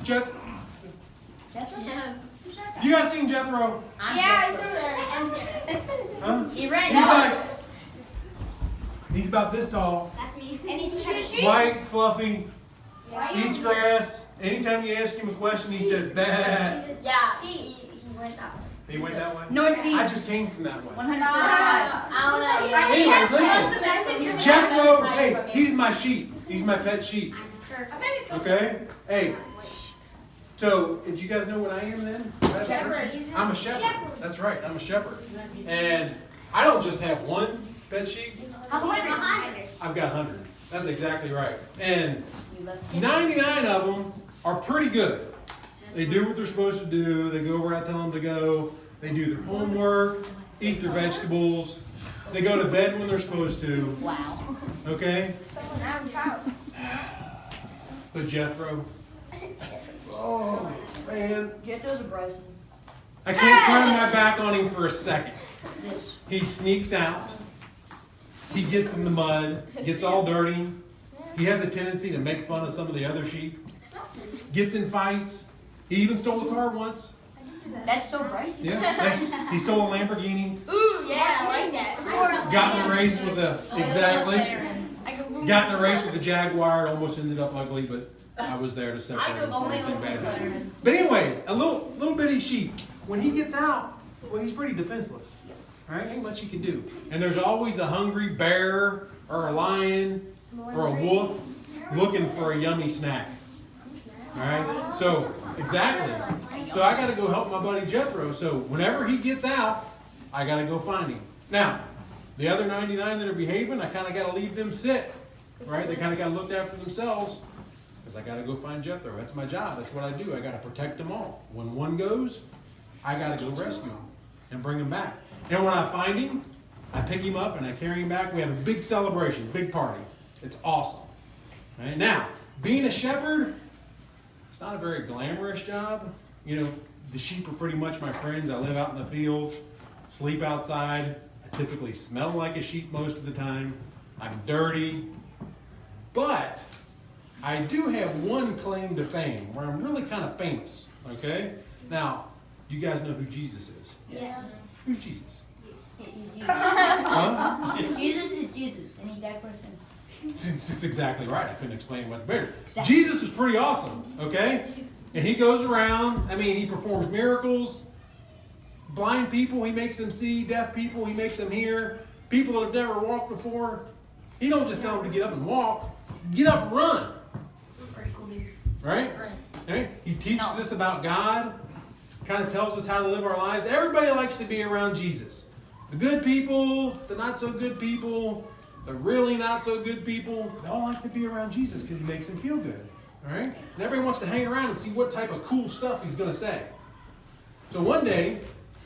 Jeff? Jethro? Yeah. You guys seen Jethro? Yeah, he's over there. Huh? He ran. He's like, he's about this tall, That's me. And he's chubby. white, fluffy, Right? eats grass. Anytime you ask him a question, he says, bah. Yeah, he went that way. He went that way? Northeast. I just came from that way. 135. I don't know. Anyways, listen. Jethro, hey, he's my sheep. He's my pet sheep. Okay? Hey. So, did you guys know what I am then? Shepherd. I'm a shepherd. That's right, I'm a shepherd. And I don't just have one pet sheep. How about 100? I've got 100. That's exactly right. And 99 of them are pretty good. They do what they're supposed to do. They go where I tell them to go. They do their homework, eat their vegetables. They go to bed when they're supposed to. Wow. Okay? I'm proud. But Jethro, oh man, Jethro's a Bryson. I can't turn my back on him for a second. This. He sneaks out. He gets in the mud, gets all dirty. He has a tendency to make fun of some of the other sheep. Gets in fights. He even stole a car once. That's so Bryson. Yeah, he stole a Lamborghini. Ooh, yeah, I like that. Got in a race with a Got in a race with the Jaguar. It almost ended up ugly, but I was there to separate him from anything bad. But anyways, a little bitty sheep. When he gets out, well, he's pretty defenseless. Right? Ain't much he can do. And there's always a hungry bear or a lion or a wolf looking for a yummy snack. All right? So, exactly. So I got to go help my buddy Jethro. So whenever he gets out, I got to go find him. Now, the other 99 that are behaving, I kind of got to leave them sit. Right? They kind of got to look after themselves because I got to go find Jethro. That's my job. That's what I do. I got to protect them all. When one goes, I got to go rescue him and bring him back. And when I find him, I pick him up and I carry him back. We have a big celebration, big party. It's awesome. Right? Now, being a shepherd, it's not a very glamorous job. You know, the sheep are pretty much my friends. I live out in the field, sleep outside. I typically smell like a sheep most of the time. I'm dirty. But I do have one claim to fame where I'm really kind of famous. Okay? Now, you guys know who Jesus is. Yeah. Who's Jesus? Jesus is Jesus, and he died for sin. That's exactly right. I couldn't explain it much better. Jesus is pretty awesome, okay? And he goes around, he performs miracles. Blind people, he makes them see. Deaf people, he makes them hear. People that have never walked before, he don't just tell them to get up and walk. Get up and run. Pretty cool dude. Right? Okay? He teaches us about God. Kind of tells us how to live our lives. Everybody likes to be around Jesus. The good people, the not so good people, the really not so good people, they all like to be around Jesus because he makes them feel good. All right? And everybody wants to hang around and see what type of cool stuff he's going to say. So one day,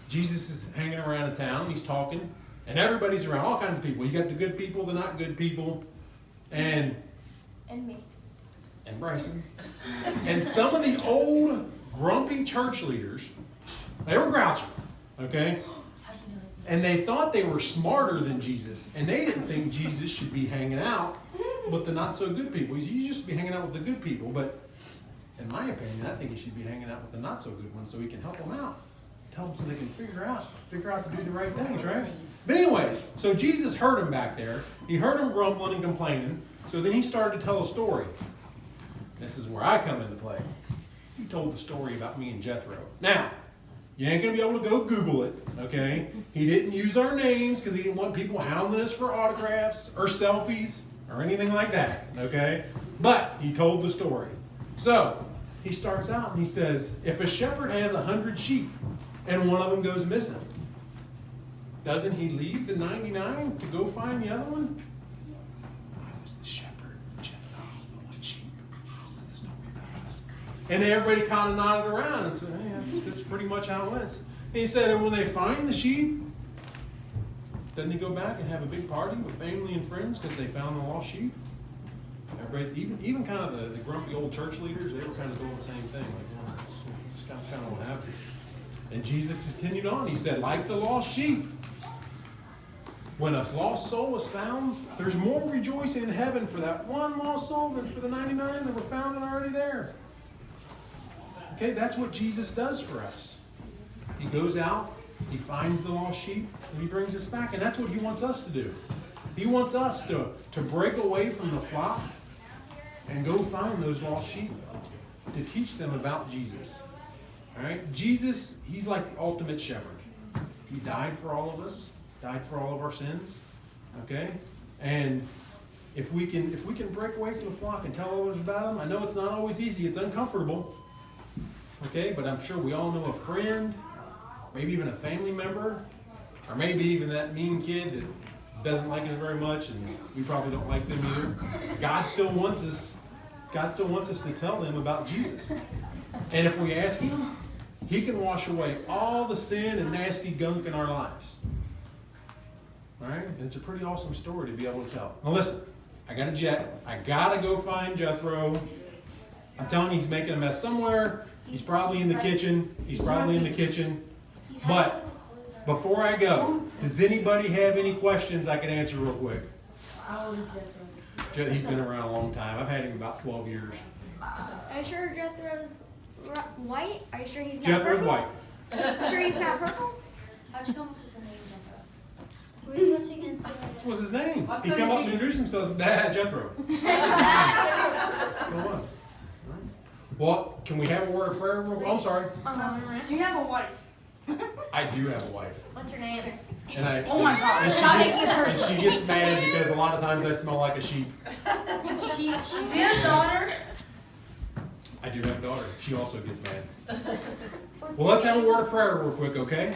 Jesus is hanging around in town, he's talking, and everybody's around, all kinds of people. You got the good people, the not good people, and me. And Bryson. And some of the old grumpy church leaders, they were grouchy, okay? And they thought they were smarter than Jesus. And they didn't think Jesus should be hanging out with the not so good people. He used to be hanging out with the good people. But in my opinion, I think he should be hanging out with the not so good ones so he can help them out. Tell them so they can figure out to do the right things, right? But anyways, so Jesus heard him back there. He heard him grumbling and complaining. So then he started to tell a story. This is where I come into play. He told the story about me and Jethro. Now, you ain't going to be able to go Google it, okay? He didn't use our names because he didn't want people hounding us for autographs or selfies or anything like that, okay? But he told the story. So, he starts out and he says, if a shepherd has 100 sheep and one of them goes missing, doesn't he leave the 99 to go find the other one? I was the shepherd. Jethro was the one sheep. This is the story about us. And everybody kind of nodded around and said, hey, that's pretty much how it went. And he said, and when they find the sheep, doesn't he go back and have a big party with family and friends because they found the lost sheep? Everybody's, even kind of the grumpy old church leaders, they were kind of doing the same thing. Like, well, that's kind of what happens. And Jesus continued on. He said, like the lost sheep, when a lost soul is found, there's more rejoicing in heaven for that one lost soul than for the 99 that were found and already there. Okay, that's what Jesus does for us. He goes out, he finds the lost sheep, and he brings us back. And that's what he wants us to do. He wants us to break away from the flock and go find those lost sheep, to teach them about Jesus. All right? Jesus, he's like the ultimate shepherd. He died for all of us, died for all of our sins. Okay? And if we can break away from the flock and tell others about him, I know it's not always easy, it's uncomfortable. Okay? But I'm sure we all know a friend, maybe even a family member, or maybe even that mean kid that doesn't like us very much, and we probably don't like them either. God still wants us to tell them about Jesus. And if we ask him, he can wash away all the sin and nasty gunk in our lives. All right? And it's a pretty awesome story to be able to tell. Now listen, I got a jet. I got to go find Jethro. I'm telling you, he's making a mess somewhere. He's probably in the kitchen. But before I go, does anybody have any questions I can answer real quick? How old is Jethro? He's been around a long time. I've had him about 12 years. Are you sure Jethro's white? Are you sure he's not Jethro's purple? white. Sure he's not purple? How'd you come up with the name Jethro? Were you watching it? What was his name? What He could came it up be? and introduced himself. Jethro. Go on. Well, can we have a word of prayer? I'm sorry. Do you have a wife? I do have a wife. What's her name? And I, Oh my God. and she Stop gets- making it personal. And she gets mad because a lot of times I smell like a sheep. She's a daughter. I do have a daughter. She also gets mad. Well, let's have a word of prayer real quick, okay?